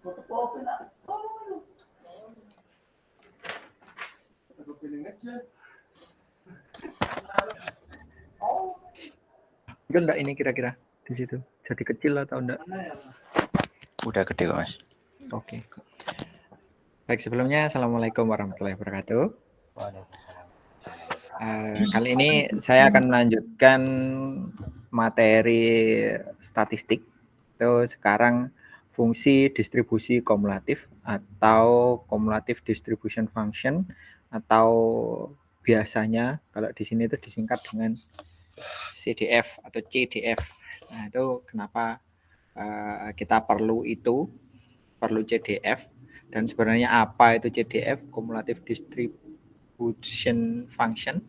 Itu enggak ini kira-kira di situ jadi kecil atau enggak? Udah gede kok Mas. Oke. Baik, sebelumnya Assalamualaikum warahmatullahi wabarakatuh. Kali ini saya akan melanjutkan materi statistik. Itu sekarang fungsi distribusi kumulatif atau cumulative distribution function, atau biasanya kalau di sini itu disingkat dengan CDF atau CDF. Nah, itu kenapa kita perlu CDF, dan sebenarnya apa itu CDF, cumulative distribution function.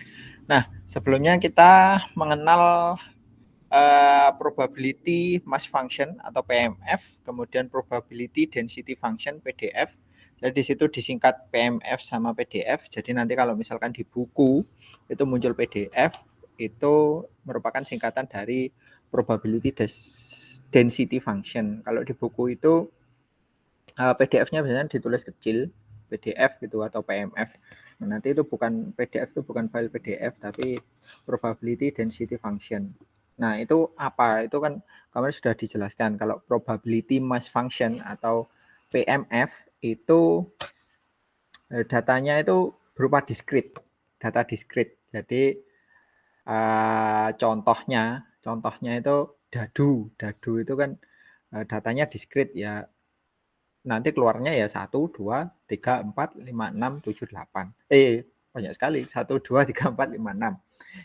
Nah, sebelumnya kita mengenal probability mass function atau PMF, kemudian probability density function PDF. Jadi di situ disingkat PMF sama PDF. Jadi nanti kalau misalkan di buku itu muncul PDF, itu merupakan singkatan dari probability density function. Kalau di buku itu PDF-nya biasanya ditulis kecil, PDF gitu atau PMF. Nah, nanti itu bukan PDF, itu bukan file PDF tapi probability density function. Nah, itu apa? Itu kan kemarin sudah dijelaskan kalau probability mass function atau PMF itu datanya itu berupa diskrit, data diskrit. Jadi contohnya itu dadu itu kan datanya diskrit ya, nanti keluarnya ya 1, 2, 3, 4, 5, 6, 7, 8. Banyak sekali. 1, 2, 3, 4, 5, 6.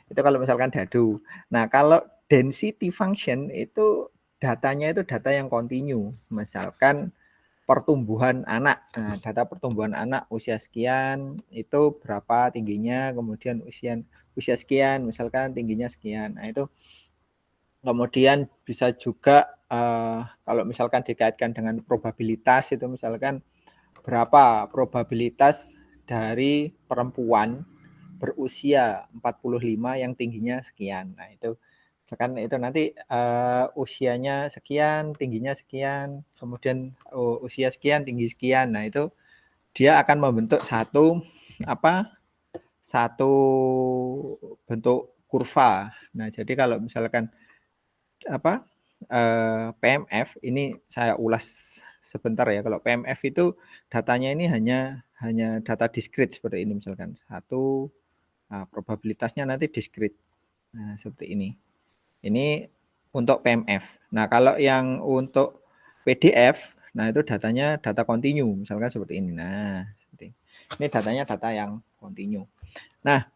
Itu kalau misalkan dadu. Nah, kalau density function itu datanya itu data yang kontinu. Misalkan pertumbuhan anak. Nah, data pertumbuhan anak usia sekian itu berapa tingginya, kemudian usia sekian misalkan tingginya sekian. Nah, itu kemudian bisa juga kalau misalkan dikaitkan dengan probabilitas, itu misalkan berapa probabilitas dari perempuan berusia 45 yang tingginya sekian. Nah, itu misalkan itu nanti usianya sekian, tingginya sekian, kemudian usia sekian, tinggi sekian. Nah, itu dia akan membentuk satu bentuk kurva. Nah, jadi kalau misalkan PMF ini saya ulas sebentar ya. Kalau PMF itu datanya ini hanya data diskrit seperti ini misalkan. Satu, probabilitasnya nanti diskrit. Nah, seperti ini. Ini untuk PMF. Nah, kalau yang untuk PDF, nah itu datanya data kontinu, misalkan seperti ini. Nah, seperti ini. Ini datanya data yang kontinu. Nah,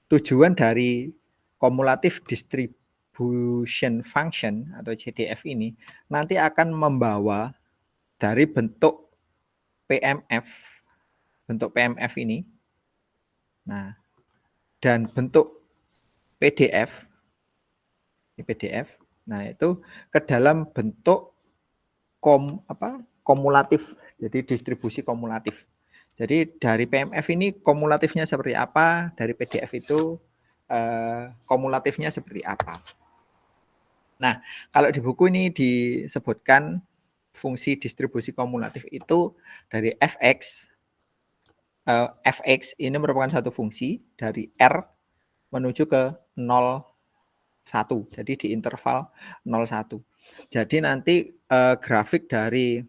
tujuan dari cumulative distribution function atau CDF ini nanti akan membawa dari bentuk PMF ini, nah, dan bentuk PDF, nah itu ke dalam bentuk kumulatif, jadi distribusi kumulatif. Jadi dari PMF ini kumulatifnya seperti apa, dari PDF itu kumulatifnya seperti apa. Nah, kalau di buku ini disebutkan fungsi distribusi kumulatif itu dari fx. Fx ini merupakan satu fungsi dari R menuju ke 0, 1. Jadi di interval 0, 1. Jadi nanti grafik dari,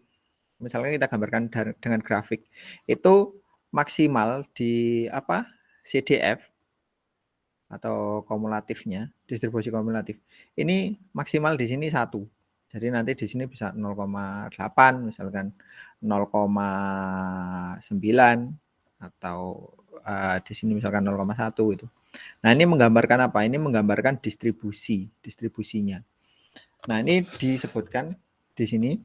misalnya kita gambarkan dengan grafik, itu maksimal di CDF atau kumulatifnya, distribusi kumulatif. Ini maksimal di sini 1. Jadi nanti di sini bisa 0,8 misalkan 0,9 atau di sini misalkan 0,1 itu. Nah, ini menggambarkan apa? Ini menggambarkan distribusinya. Nah, ini disebutkan di sini.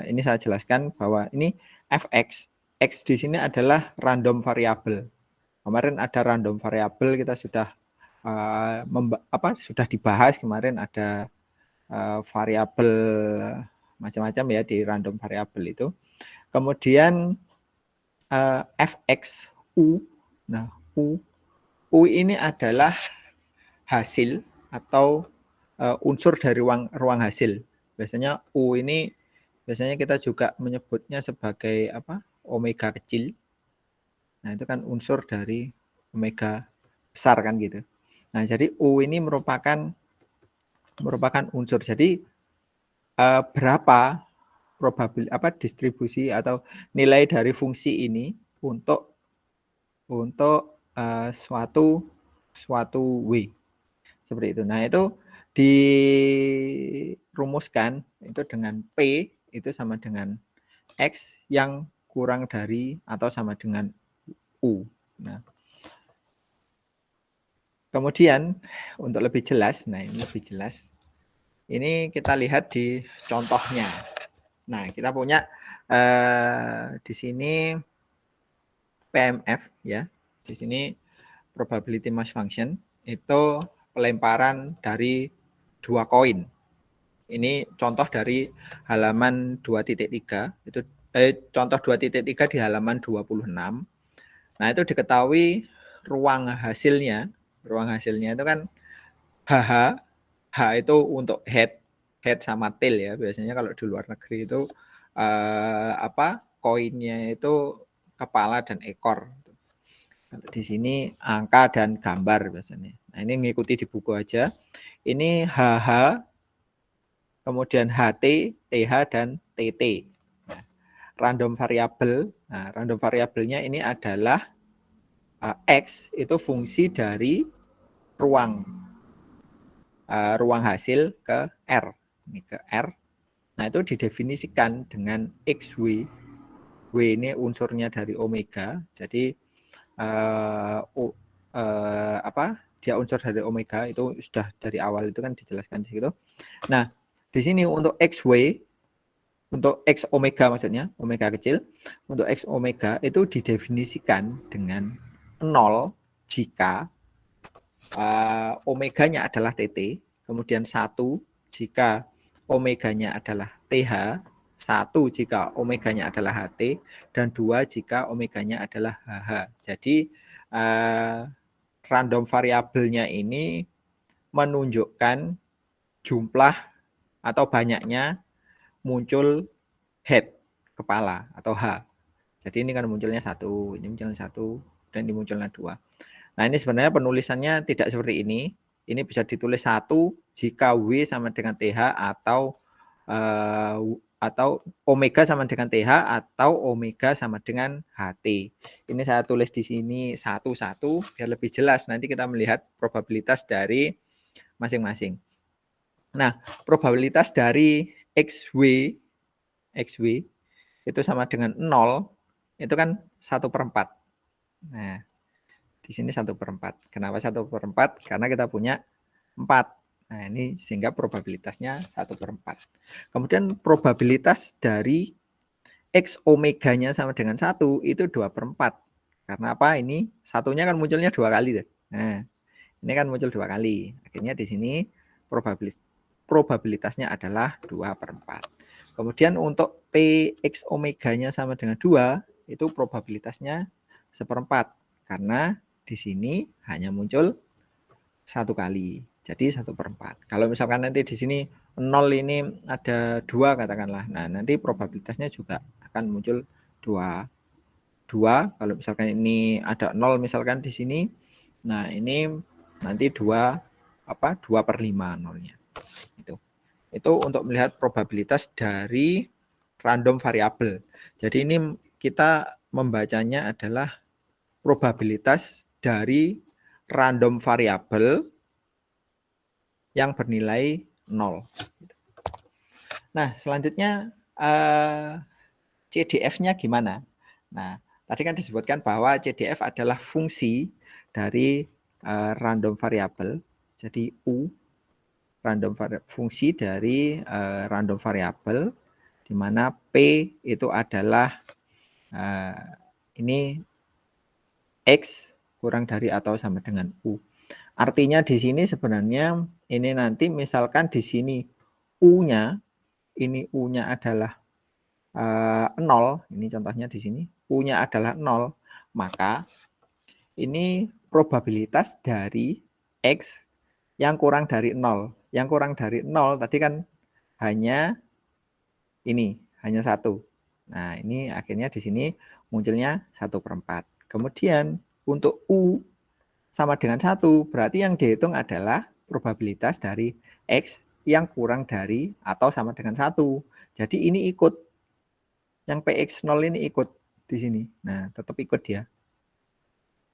Ini saya jelaskan bahwa ini fx. X di sini adalah random variable. Kemarin ada random variable, kita sudah sudah dibahas kemarin, ada variabel macam-macam ya di random variable itu. Kemudian fx u. Nah, u ini adalah hasil atau unsur dari ruang hasil. Biasanya u ini Biasanya kita juga menyebutnya sebagai apa? Omega kecil. Nah, itu kan unsur dari omega besar kan gitu. Nah, jadi U ini merupakan unsur. Jadi berapa distribusi atau nilai dari fungsi ini untuk suatu W seperti itu. Nah, itu dirumuskan itu dengan P itu sama dengan X yang kurang dari atau sama dengan U. Nah, kemudian untuk lebih jelas, nah ini lebih jelas. Ini kita lihat di contohnya. Nah, kita punya di sini PMF ya. Di sini probability mass function itu pelemparan dari 2 koin. Ini contoh dari halaman 2.3 itu contoh 2.3 di halaman 26. Nah, itu diketahui ruang hasilnya itu kan HH. H itu untuk head sama tail ya. Biasanya kalau di luar negeri itu koinnya itu kepala dan ekor. Di sini angka dan gambar biasanya. Nah, ini ngikuti di buku aja. Ini HH, kemudian HT, TH, dan TT. Nah, random variable. Nah, random variabelnya ini adalah X itu fungsi dari ruang hasil ke R. Ini ke R. Nah, itu didefinisikan dengan XW. W ini unsurnya dari omega. Jadi dia unsur dari omega itu sudah dari awal itu kan dijelaskan di situ. Nah, di sini untuk XW, untuk X omega maksudnya, omega kecil, untuk X omega itu didefinisikan dengan 0 jika omeganya adalah TT, kemudian 1 jika omeganya adalah TH, 1 jika omeganya adalah HT, dan 2 jika omeganya adalah HH. Jadi random variabelnya ini menunjukkan jumlah atau banyaknya muncul head, kepala atau H. Jadi ini kan munculnya 1, ini munculnya 1, dan ini munculnya 2. Nah, ini sebenarnya penulisannya tidak seperti ini. Ini bisa ditulis 1 jika W sama dengan TH atau omega sama dengan TH atau omega sama dengan HT. Ini saya tulis di sini 1 biar lebih jelas. Nanti kita melihat probabilitas dari masing-masing. Nah, probabilitas dari XW itu sama dengan 0, itu kan 1/4. Nah, di sini 1/4. Kenapa 1/4? Karena kita punya 4. Nah, ini sehingga probabilitasnya 1/4. Kemudian probabilitas dari X omeganya sama dengan 1 itu 2/4. Karena apa? Ini satunya kan munculnya 2 kali. Nah, ini kan muncul 2 kali. Akhirnya di sini probabilitasnya adalah 2/4. Kemudian untuk PX omeganya sama dengan 2, itu probabilitasnya 1/4. Karena di sini hanya muncul 1 kali. Jadi 1/4. Kalau misalkan nanti di sini 0 ini ada 2 katakanlah. Nah, nanti probabilitasnya juga akan muncul 2. Kalau misalkan ini ada 0 misalkan di sini. Nah, ini nanti 2/5 nolnya. Itu untuk melihat probabilitas dari random variabel. Jadi ini kita membacanya adalah probabilitas dari random variabel yang bernilai 0. Nah, selanjutnya CDF-nya gimana? Nah, tadi kan disebutkan bahwa CDF adalah fungsi dari random variabel. Jadi U fungsi dari random variabel, di mana P itu adalah ini X kurang dari atau sama dengan U. Artinya di sini sebenarnya ini nanti misalkan di sini U-nya adalah 0, ini contohnya di sini U-nya adalah 0, maka ini probabilitas dari X yang kurang dari 0. Yang kurang dari 0 tadi kan hanya ini, hanya 1. Nah, ini akhirnya di sini munculnya 1/4. Kemudian untuk U sama dengan 1, berarti yang dihitung adalah probabilitas dari X yang kurang dari atau sama dengan 1. Jadi ini ikut, yang PX0 ini ikut di sini. Nah, tetap ikut dia.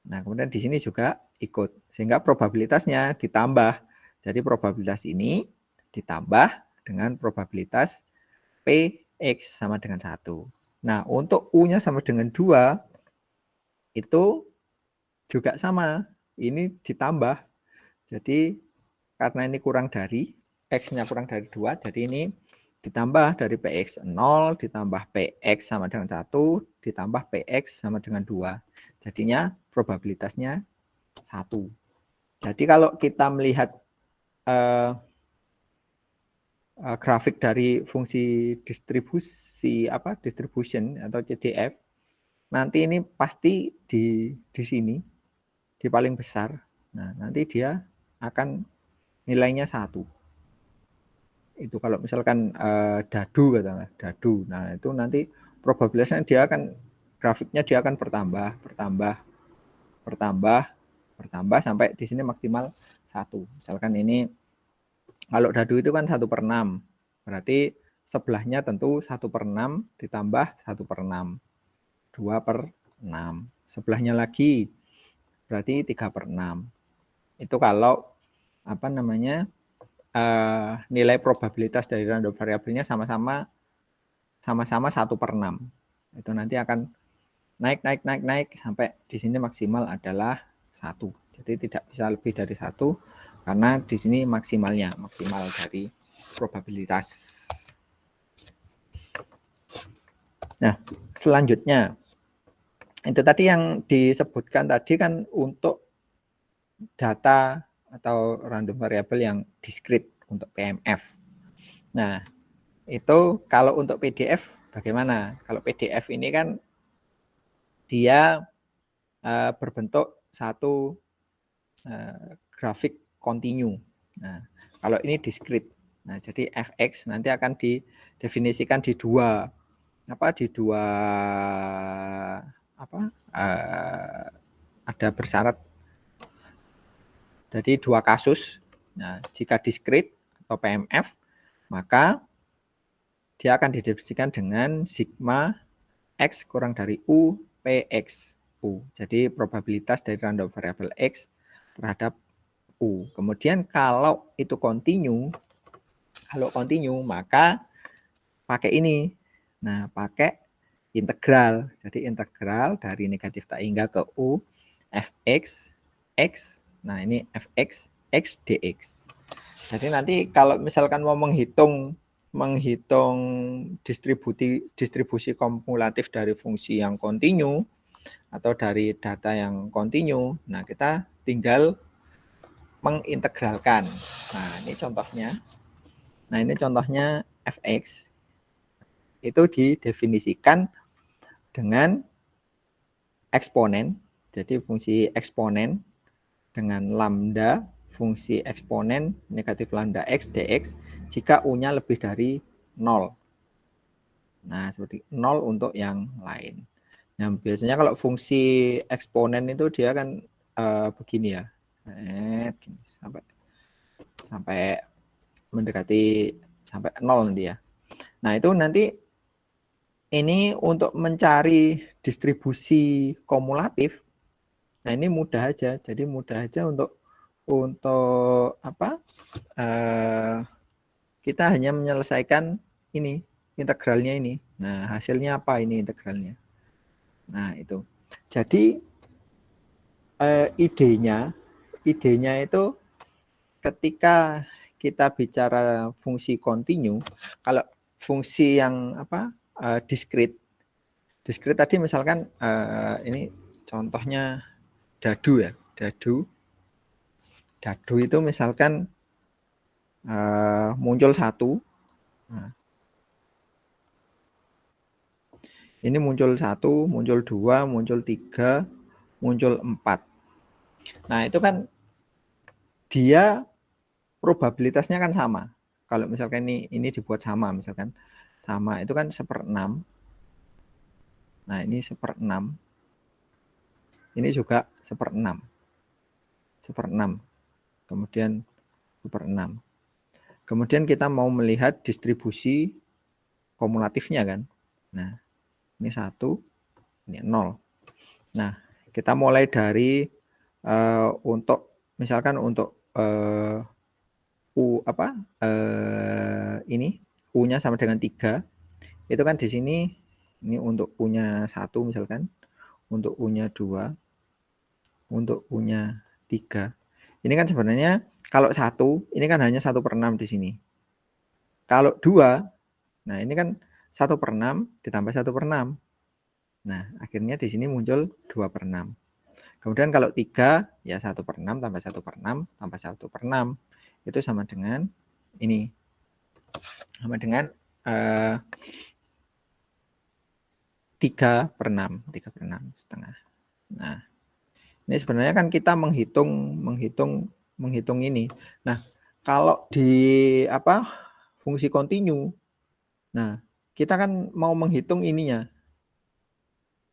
Nah, kemudian di sini juga ikut, sehingga probabilitasnya ditambah. Jadi probabilitas ini ditambah dengan probabilitas PX sama dengan 1. Nah, untuk U-nya sama dengan 2, itu juga sama. Ini ditambah. Jadi, karena ini kurang dari, X-nya kurang dari 2, jadi ini ditambah dari PX 0, ditambah PX sama dengan 1, ditambah PX sama dengan 2. Jadinya probabilitasnya 1. Jadi kalau kita melihat grafik dari fungsi distribusi distribution atau CDF, nanti ini pasti di sini, di paling besar. Nah, nanti dia akan nilainya 1. Itu kalau misalkan dadu katakanlah, dadu. Nah, itu nanti probabilitasnya dia akan, grafiknya dia akan bertambah, sampai di sini maksimal 1. Misalkan ini kalau dadu itu kan 1/6. Berarti sebelahnya tentu 1/6 ditambah 1/6. 2/6. Sebelahnya lagi berarti 3/6. Itu kalau nilai probabilitas dari random variabelnya sama-sama 1/6. Itu nanti akan naik sampai di sini maksimal adalah 1. Jadi tidak bisa lebih dari 1 karena di sini maksimal dari probabilitas. Nah, selanjutnya itu tadi yang disebutkan tadi kan untuk data atau random variable yang discrete untuk PMF. Nah, itu kalau untuk PDF bagaimana? Kalau PDF ini kan dia berbentuk satu grafik kontinu. Nah, kalau ini discrete. Nah, jadi fx nanti akan didefinisikan di dua ada bersyarat. Jadi dua kasus. Nah, jika discrete atau PMF, maka dia akan didefinisikan dengan sigma x kurang dari u px u. Jadi probabilitas dari random variable x terhadap u. Kemudian kalau itu kontinu, maka pakai ini. Nah, pakai integral. Jadi integral dari negatif tak hingga ke u fx x. Nah, ini fx x dx. Jadi nanti kalau misalkan mau menghitung distribusi kumulatif dari fungsi yang kontinu atau dari data yang kontinu, nah kita tinggal mengintegralkan. Nah, ini contohnya fx itu didefinisikan dengan eksponen. Jadi fungsi eksponen dengan lambda fungsi eksponen negatif lambda x dx jika u-nya lebih dari 0. Nah, seperti 0 untuk yang lain. Nah, biasanya kalau fungsi eksponen itu dia kan begini ya. Sampai mendekati sampai 0 nanti ya. Nah, itu nanti ini untuk mencari distribusi kumulatif. Nah, ini mudah aja. Jadi mudah aja untuk kita hanya menyelesaikan ini integralnya ini. Nah, hasilnya apa ini integralnya? Nah, itu. Jadi idenya itu ketika kita bicara fungsi kontinu, kalau fungsi yang discrete tadi misalkan ini contohnya dadu ya, dadu itu misalkan muncul 1. Nah, ini muncul 1, muncul 2, muncul 3, muncul 4. Nah, itu kan dia probabilitasnya kan sama. Kalau misalkan ini dibuat sama misalkan sama, itu kan 1/6. Nah, ini 1/6. Ini juga 1/6. 1/6. Kemudian 1/6. Kemudian kita mau melihat distribusi kumulatifnya kan. Nah, ini 1, ini 0. Nah, kita mulai dari untuk misalkan untuk ini U-nya sama dengan 3. Itu kan di sini ini untuk U-nya 1 misalkan, untuk U-nya 2, untuk U-nya 3. Ini kan sebenarnya kalau 1 ini kan hanya 1/6 di sini. Kalau 2, nah ini kan 1/6 ditambah 1/6. Nah, akhirnya di sini muncul 2/6. Kemudian kalau 3 ya 1/6 tambah 1/6 tambah 1/6 itu sama dengan ini. Sama dengan 3/6, 3/6 setengah. Nah, ini sebenarnya kan kita menghitung ini. Nah, kalau di fungsi kontinu, nah kita kan mau menghitung ininya.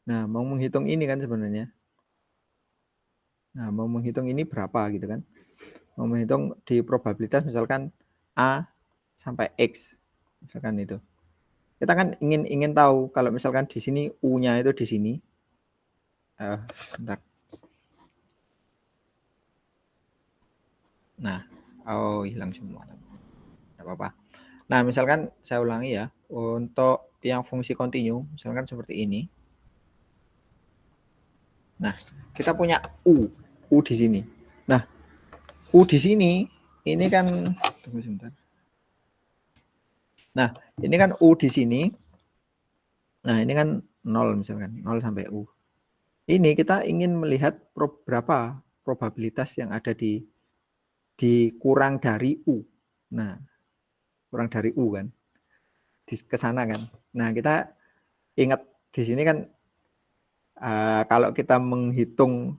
Nah, mau menghitung ini kan sebenarnya. Nah, mau menghitung ini berapa gitu kan. Mau menghitung di probabilitas misalkan A sampai X. Misalkan itu. Kita kan ingin tahu kalau misalkan di sini U-nya itu di sini. Sebentar. Nah, hilang semua. Tidak apa-apa. Nah, misalkan saya ulangi ya. Untuk yang fungsi kontinu, misalkan seperti ini. Nah, kita punya U di sini. Nah, U di sini, ini kan, tunggu sebentar. Nah, ini kan U di sini. Nah, ini kan 0 misalkan, 0 sampai U. Ini kita ingin melihat berapa probabilitas yang ada di kurang dari U. Nah, kurang dari U kan. Ke sana kan. Nah, kita ingat di sini kan kalau kita menghitung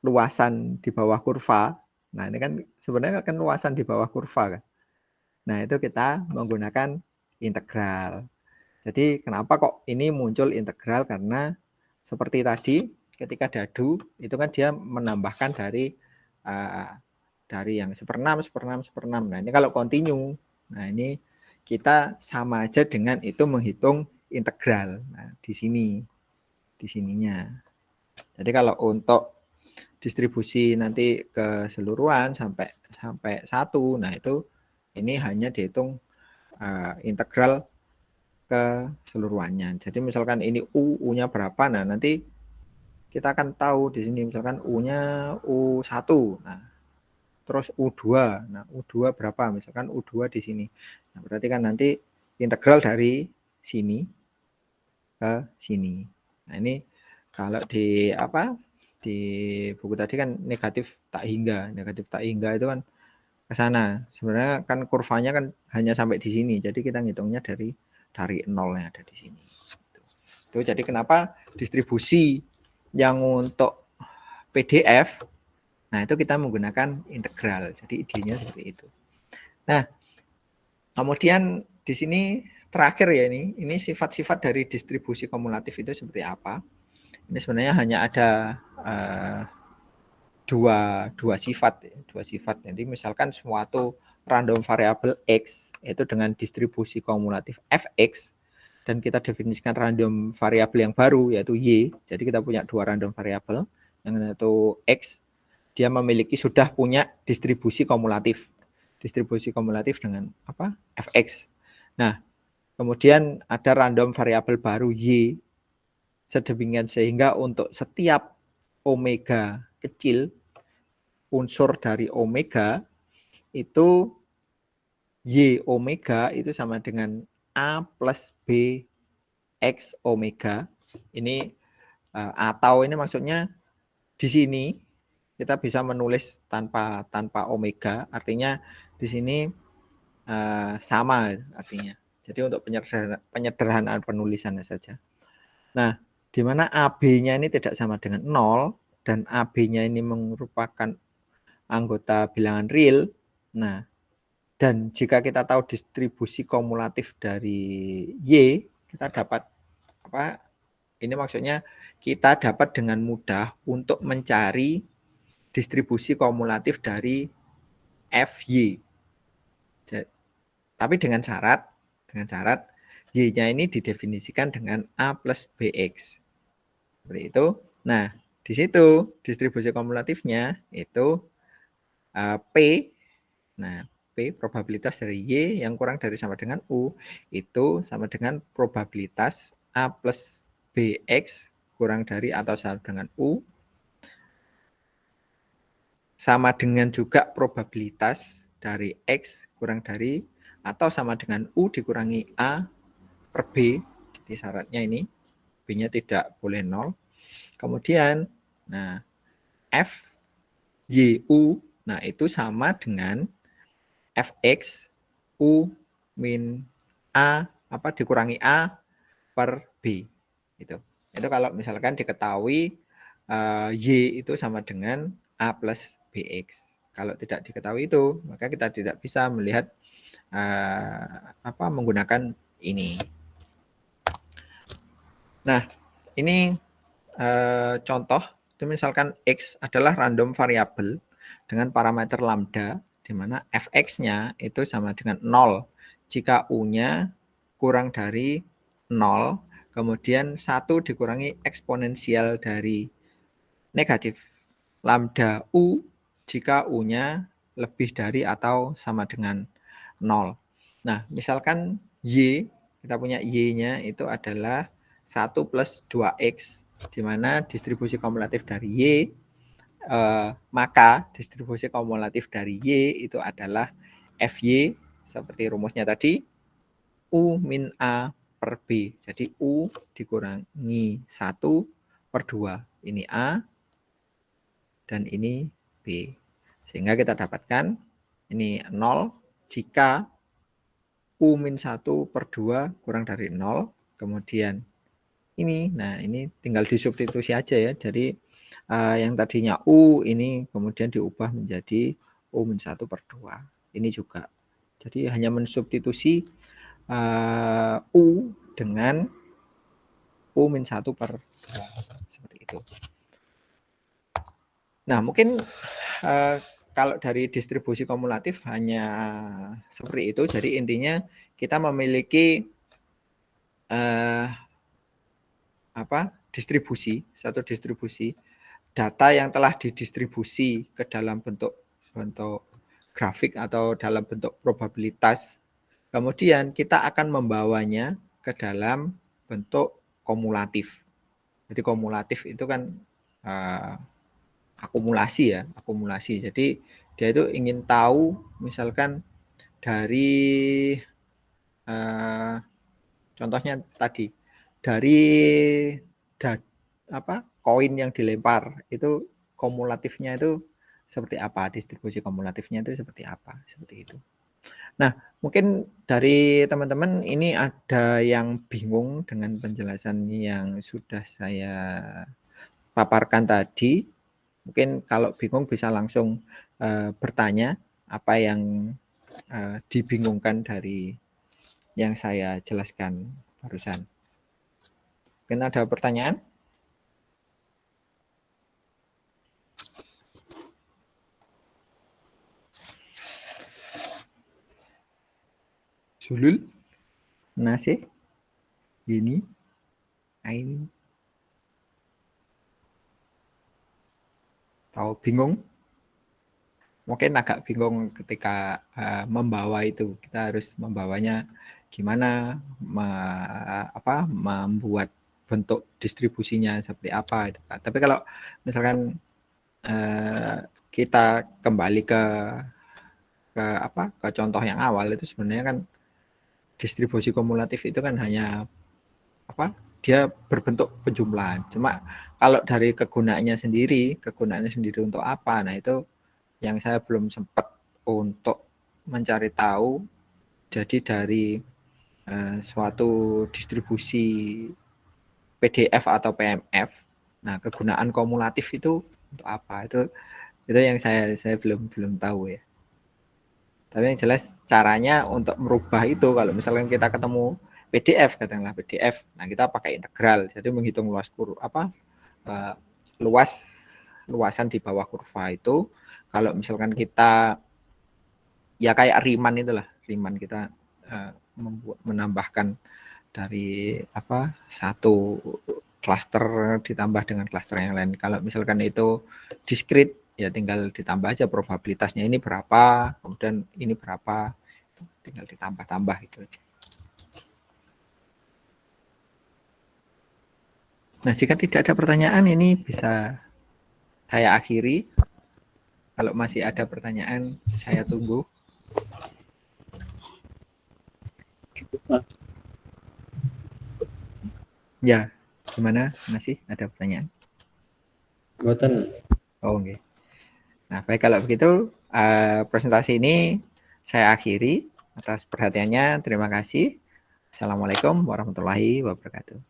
luasan di bawah kurva, nah ini kan sebenarnya kan luasan di bawah kurva kan. Nah, itu kita menggunakan integral. Jadi kenapa kok ini muncul integral? Karena seperti tadi ketika dadu itu kan dia menambahkan dari yang 1/6, 1/6, 1/6. Nah, ini kalau kontinu, nah ini kita sama aja dengan itu menghitung integral. Nah, di sininya. Jadi kalau untuk distribusi nanti keseluruhan sampai 1, nah itu ini hanya dihitung integral keseluruhannya. Jadi misalkan ini U-nya berapa, nah nanti kita akan tahu di sini misalkan U-nya U1. Nah, terus U2. Nah, U2 berapa? Misalkan U2 di sini. Nah, berarti kan nanti integral dari sini ke sini. Nah, ini kalau di di buku tadi kan negatif tak hingga itu kan ke sana. Sebenarnya kan kurvanya kan hanya sampai di sini. Jadi kita ngitungnya dari 0 yang ada di sini. Itu jadi kenapa distribusi yang untuk PDF, nah itu kita menggunakan integral. Jadi idenya seperti itu. Nah, kemudian di sini terakhir ya ini sifat-sifat dari distribusi kumulatif itu seperti apa? Ini sebenarnya hanya ada dua sifat. Jadi misalkan suatu random variable X itu dengan distribusi kumulatif Fx dan kita definisikan random variable yang baru yaitu Y. Jadi kita punya dua random variable yang satu X, dia sudah punya distribusi kumulatif. Distribusi kumulatif dengan Fx. Nah, kemudian ada random variable baru Y sedemikian sehingga untuk setiap omega kecil unsur dari omega itu Y omega itu sama dengan A plus B X omega. Ini atau ini maksudnya di sini kita bisa menulis tanpa omega, artinya di sini sama artinya. Jadi untuk penyederhanaan penulisannya saja. Nah, di mana AB-nya ini tidak sama dengan 0 dan AB-nya ini merupakan anggota bilangan real. Nah, Dan jika kita tahu distribusi kumulatif dari Y, kita dapat apa? Ini maksudnya kita dapat dengan mudah untuk mencari distribusi kumulatif dari FY. Tapi dengan syarat Y-nya ini didefinisikan dengan A plus BX. Seperti itu. Nah, di situ distribusi kumulatifnya itu P. Nah, P probabilitas dari Y yang kurang dari sama dengan U itu sama dengan probabilitas A plus BX kurang dari atau sama dengan U sama dengan juga probabilitas dari X kurang dari atau sama dengan U dikurangi A per B. Jadi syaratnya ini B-nya tidak boleh 0. Kemudian nah F YU nah itu sama dengan Fx U min A apa dikurangi A per B. Itu kalau misalkan diketahui Y itu sama dengan A plus BX. Kalau tidak diketahui itu, maka kita tidak bisa melihat menggunakan ini. Nah, ini contoh, itu misalkan X adalah random variabel dengan parameter lambda, di mana Fx-nya itu sama dengan 0 jika U-nya kurang dari 0, kemudian 1 dikurangi eksponensial dari negatif lambda U jika U-nya lebih dari atau sama dengan 0. Nah, misalkan Y, kita punya Y-nya itu adalah 1 plus 2X, di mana distribusi kumulatif dari Y, maka distribusi kumulatif dari Y itu adalah FY, seperti rumusnya tadi, U min A per B. Jadi U dikurangi 1 per 2. Ini A, dan ini B. Sehingga kita dapatkan ini 0 jika U min 1 per 2 kurang dari 0. Kemudian ini, nah ini tinggal disubstitusi aja ya. Jadi yang tadinya U ini kemudian diubah menjadi U min 1 per 2. Ini juga. Jadi hanya mensubstitusi U dengan U min 1 per 2. Seperti itu. Nah, mungkin kalau dari distribusi kumulatif hanya seperti itu. Jadi intinya kita memiliki satu distribusi data yang telah didistribusi ke dalam bentuk grafik atau dalam bentuk probabilitas. Kemudian kita akan membawanya ke dalam bentuk kumulatif. Jadi kumulatif itu kan akumulasi ya, akumulasi. Jadi dia itu ingin tahu misalkan dari contohnya tadi dari koin yang dilempar itu kumulatifnya itu seperti apa, distribusi kumulatifnya itu seperti apa, seperti itu. Nah, mungkin dari teman-teman ini ada yang bingung dengan penjelasan yang sudah saya paparkan tadi. Mungkin kalau bingung bisa langsung bertanya apa yang dibingungkan dari yang saya jelaskan barusan. Mungkin ada pertanyaan? Sulul? Nasih? Ini? Ain? Tahu bingung? Mungkin agak bingung ketika membawa itu. Kita harus membawanya gimana, membuat bentuk distribusinya seperti apa. Tapi kalau misalkan kita kembali ke contoh yang awal, itu sebenarnya kan distribusi kumulatif itu kan hanya dia berbentuk penjumlahan. Cuma kalau dari kegunaannya sendiri untuk apa? Nah, itu yang saya belum sempat untuk mencari tahu. Jadi dari suatu distribusi PDF atau PMF, nah kegunaan kumulatif itu untuk apa? Itu yang saya belum tahu ya. Tapi yang jelas caranya untuk merubah itu, kalau misalkan kita ketemu PDF, katakanlah PDF, nah kita pakai integral, jadi menghitung luasan di bawah kurva itu. Kalau misalkan kita ya kayak Riemann itulah, Riemann kita menambahkan dari satu klaster ditambah dengan klaster yang lain. Kalau misalkan itu diskrit, ya tinggal ditambah aja probabilitasnya ini berapa, kemudian ini berapa, tinggal ditambah-tambah gitu aja. Nah, jika tidak ada pertanyaan, ini bisa saya akhiri. Kalau masih ada pertanyaan, saya tunggu. Ya, gimana? Masih ada pertanyaan? Boten. Oh, oke. Nah, baik, kalau begitu presentasi ini saya akhiri. Atas perhatiannya, terima kasih. Assalamualaikum warahmatullahi wabarakatuh.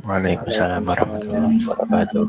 Waalaikumsalam warahmatullahi wabarakatuh.